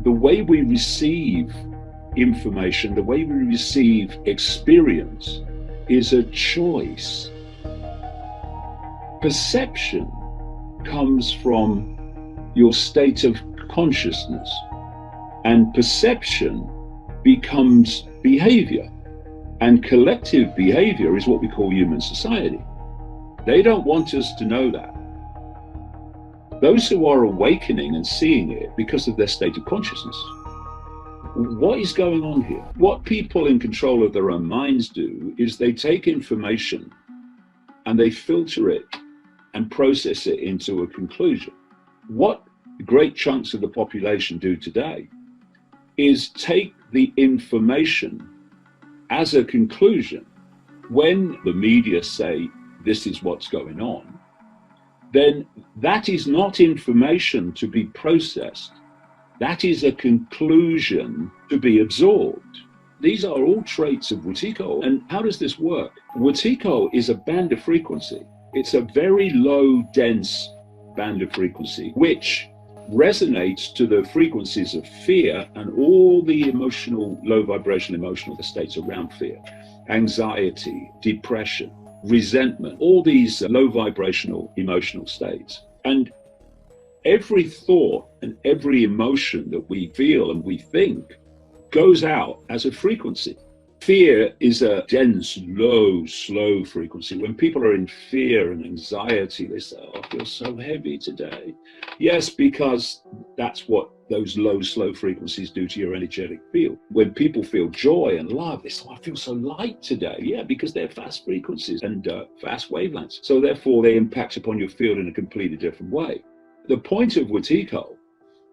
The way we receive information, the way we receive experience is a choice. Perception comes from your state of consciousness, and perception becomes behavior, and collective behavior is what we call human society. They don't want us to know that. Those who are awakening and seeing it because of their state of consciousness. What is going on here? What people in control of their own minds do is they take information and they filter it and process it into a conclusion. What great chunks of the population do today is take the information as a conclusion. When the media say this is what's going on, then that is not information to be processed. That is a conclusion to be absorbed. These are all traits of Wetiko. And how does this work? Wetiko is a band of frequency. It's a very low, dense band of frequency, which resonates to the frequencies of fear and all the emotional, low vibration emotional states around fear, anxiety, depression, resentment, all these low vibrational emotional states. And every thought and every emotion that we feel and we think goes out as a frequency. Fear is a dense, low, slow frequency. When people are in fear and anxiety, they say, oh, I feel so heavy today. Yes, because that's what those low, slow frequencies do to your energetic field. When people feel joy and love, they say, oh, I feel so light today. Yeah, because they're fast frequencies and fast wavelengths. So therefore, they impact upon your field in a completely different way. The point of Wetiko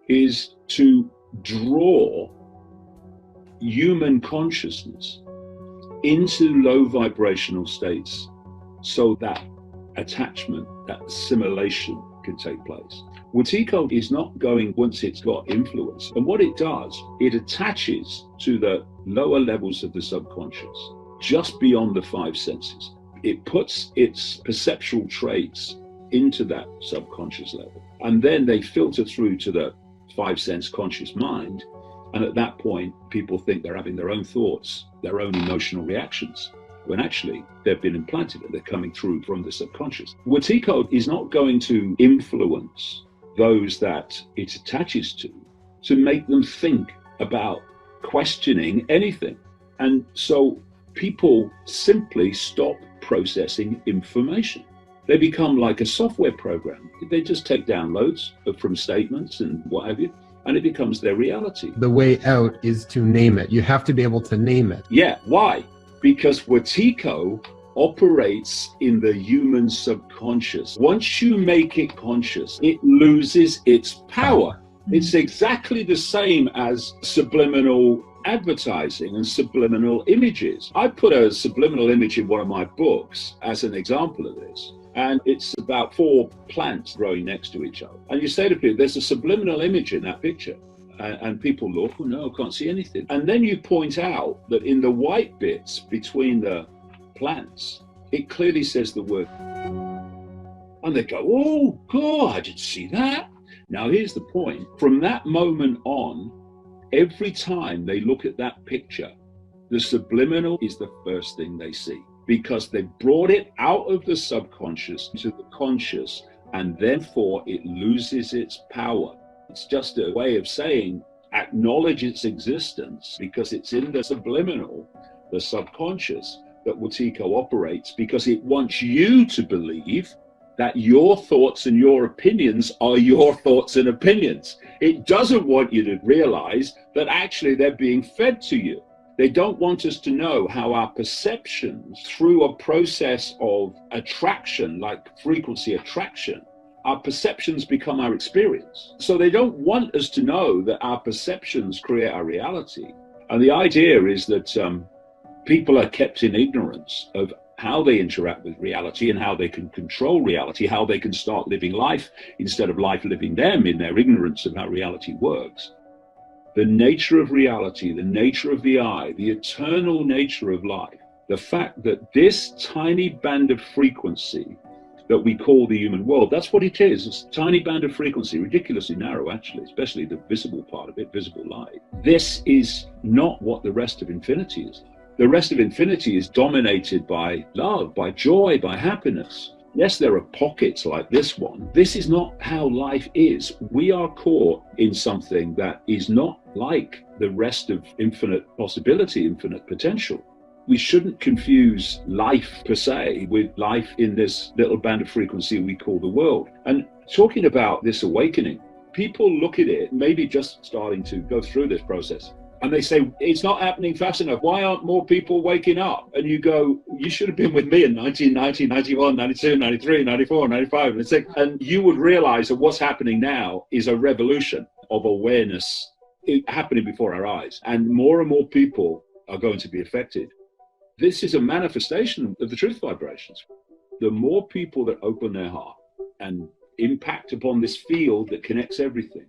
is to draw human consciousness into low vibrational states so that attachment, that assimilation can take place. Wetiko is not going once it's got influence. And what it does, it attaches to the lower levels of the subconscious, just beyond the five senses. It puts its perceptual traits into that subconscious level. And then they filter through to the five sense conscious mind. And at that point, people think they're having their own thoughts, their own emotional reactions, when actually they've been implanted and they're coming through from the subconscious. Wetiko is not going to influence those that it attaches to make them think about questioning anything. And so people simply stop processing information. They become like a software program. They just take downloads from statements and what have you, and it becomes their reality. The way out is to name it. You have to be able to name it. Yeah, why? Because Wetiko operates in the human subconscious. Once you make it conscious, it loses its power. It's exactly the same as subliminal advertising and subliminal images. I put a subliminal image in one of my books as an example of this. And it's about 4 plants growing next to each other. And you say to people, there's a subliminal image in that picture. And people look, oh no, I can't see anything. And then you point out that in the white bits between the plants, it clearly says the word. And they go, oh God, I didn't see that. Now here's the point. From that moment on, every time they look at that picture, the subliminal is the first thing they see, because they brought it out of the subconscious to the conscious, and therefore it loses its power. It's just a way of saying acknowledge its existence, because it's in the subliminal, the subconscious, that Wetiko operates, because it wants you to believe that your thoughts and your opinions are your thoughts and opinions. It doesn't want you to realize that actually they're being fed to you. They don't want us to know how our perceptions, through a process of attraction, like frequency attraction, our perceptions become our experience. So they don't want us to know that our perceptions create our reality. And the idea is that people are kept in ignorance of how they interact with reality and how they can control reality, how they can start living life instead of life living them in their ignorance of how reality works. The nature of reality, the nature of the I, the eternal nature of life, the fact that this tiny band of frequency that we call the human world. That's what it is. It's a tiny band of frequency, ridiculously narrow, actually, especially the visible part of it, visible light. This is not what the rest of infinity is like. The rest of infinity is dominated by love, by joy, by happiness. Yes, there are pockets like this one. This is not how life is. We are caught in something that is not like the rest of infinite possibility, infinite potential. We shouldn't confuse life per se with life in this little band of frequency we call the world. And talking about this awakening, people look at it, maybe just starting to go through this process, and they say, it's not happening fast enough. Why aren't more people waking up? And you go, you should have been with me in 1990, 91, 92, 93, 94, 95, 96. And you would realize that what's happening now is a revolution of awareness happening before our eyes. And more people are going to be affected. This is a manifestation of the truth vibrations. The more people that open their heart and impact upon this field that connects everything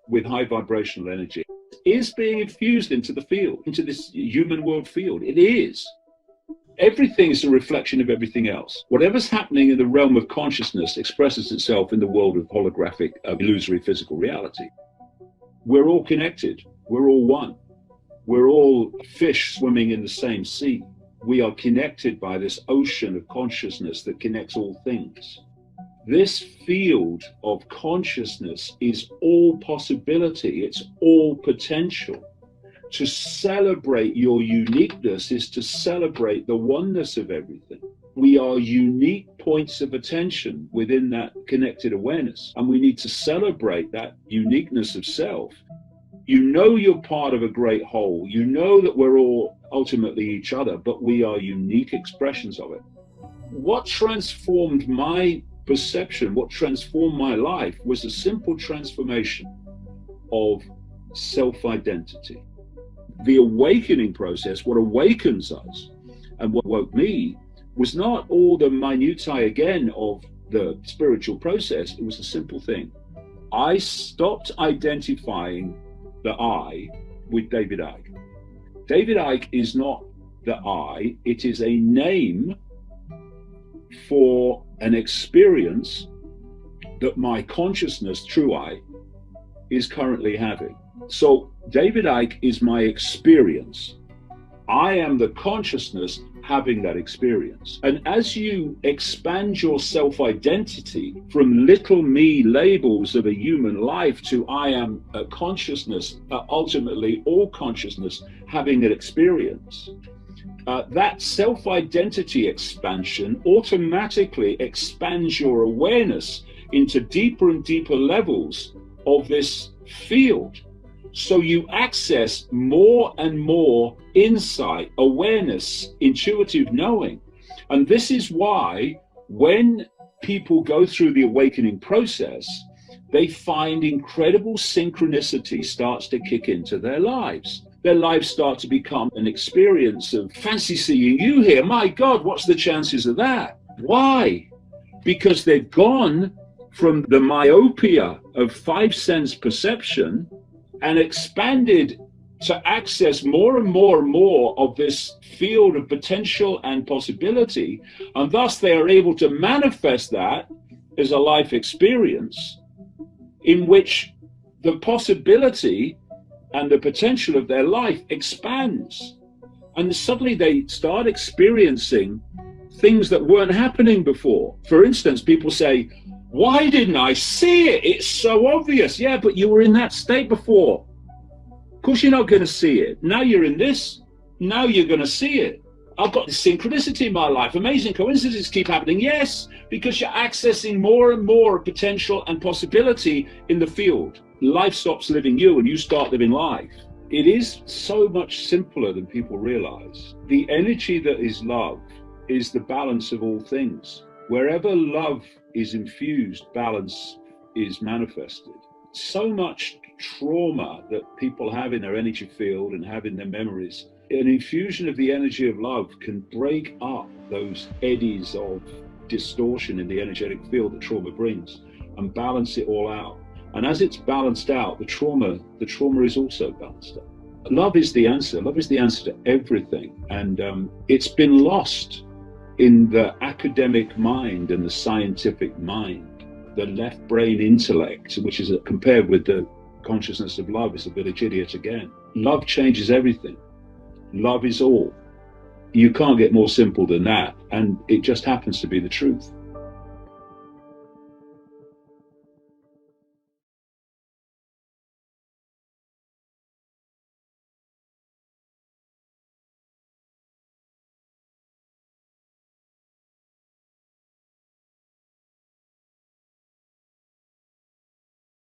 with high vibrational energy is being infused into the field, into this human world field. It is. Everything is a reflection of everything else. Whatever's happening in the realm of consciousness expresses itself in the world of holographic, illusory physical reality. We're all connected. We're all one. We're all fish swimming in the same sea. We are connected by this ocean of consciousness that connects all things. This field of consciousness is all possibility. It's all potential. To celebrate your uniqueness is to celebrate the oneness of everything. We are unique points of attention within that connected awareness, and we need to celebrate that uniqueness of self. You know you're part of a great whole. You know that we're all ultimately each other, but we are unique expressions of it. What transformed my perception, what transformed my life, was a simple transformation of self-identity. The awakening process, what awakens us and what woke me, was not all the minutiae again of the spiritual process. It was a simple thing. I stopped identifying the I with David Icke. David Icke is not the I, it is a name for an experience that my consciousness, true I, is currently having. So David Icke is my experience. I am the consciousness having that experience. And as you expand your self-identity from little me labels of a human life to I am a consciousness, ultimately all consciousness having an experience, that self-identity expansion automatically expands your awareness into deeper and deeper levels of this field. So you access more and more insight, awareness, intuitive knowing. And this is why when people go through the awakening process, they find incredible synchronicity starts to kick into their lives. Their lives start to become an experience of fancy seeing you here. My God, what's the chances of that? Why? Because they've gone from the myopia of 5 sense perception and expanded to access more and more and more of this field of potential and possibility. And thus they are able to manifest that as a life experience in which the possibility and the potential of their life expands. And suddenly they start experiencing things that weren't happening before. For instance, people say, why didn't I see it? It's so obvious. Yeah, but you were in that state before. Of course you're not going to see it. Now you're in this. Now you're going to see it. I've got this synchronicity in my life. Amazing coincidences keep happening. Yes, because you're accessing more and more potential and possibility in the field. Life stops living you and you start living life. It is so much simpler than people realize. The energy that is love is the balance of all things. Wherever love is infused, balance is manifested. So much trauma that people have in their energy field and have in their memories, an infusion of the energy of love can break up those eddies of distortion in the energetic field that trauma brings and balance it all out. And as it's balanced out, the trauma is also balanced out. Love is the answer. Love is the answer to everything. And it's been lost in the academic mind and the scientific mind, the left brain intellect, which is compared with the consciousness of love, is a village idiot again. Love changes everything. Love is all. You can't get more simple than that, and it just happens to be the truth.